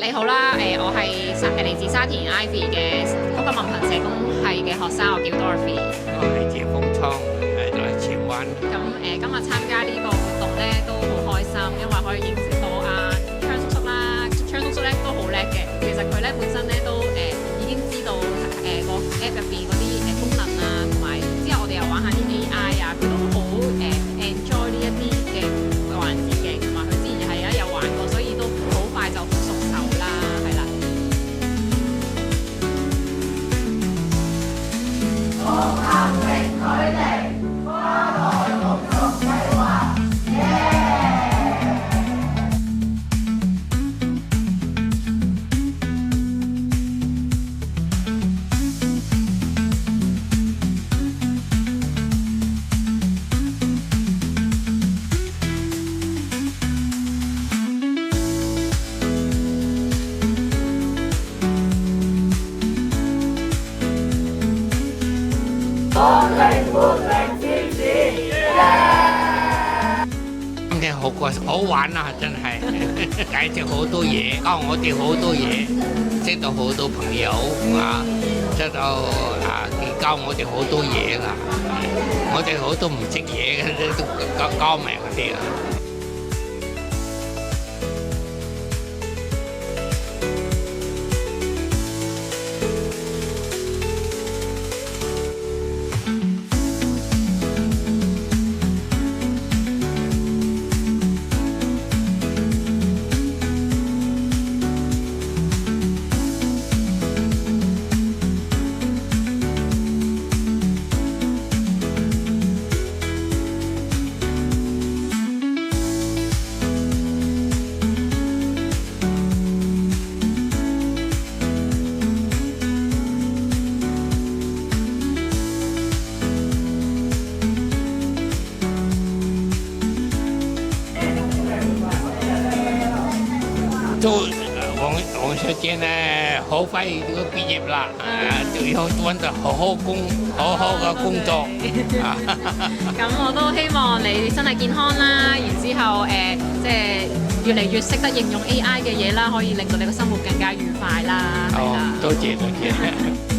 你好啦，我係嚟自沙田 Ivy 嘅高級文憑社工系嘅學生，我叫 Dorothy。我係謝豐倉，來荃灣。咁今日參加呢個活動咧都好開心，因為可以認識到昌叔叔啦，昌叔叔咧都好叻嘅。其實佢咧本身咧都已經知道個 app 入邊嗰啲功能啊，同埋之後我哋又玩下啲 AI 啊，佢都好enjoy 呢一啲嘅環節嘅，同埋佢之前係有玩過，所以都好快就熟手啦，係啦。今天好玩啊，真係解釋好多嘢，教我哋好多嘢，識到好多朋友啊，識到教我哋好多嘢啦。我哋好多唔識嘢嘅都教埋我哋啊。都黃小姐呢，好快都畢業啦，就要揾到好好嘅工作。咁我都希望你身體健康啦，然之後即係越嚟越識得應用 AI 嘅嘢啦，可以令到你嘅生活更加愉快啦。係啦，多謝多謝。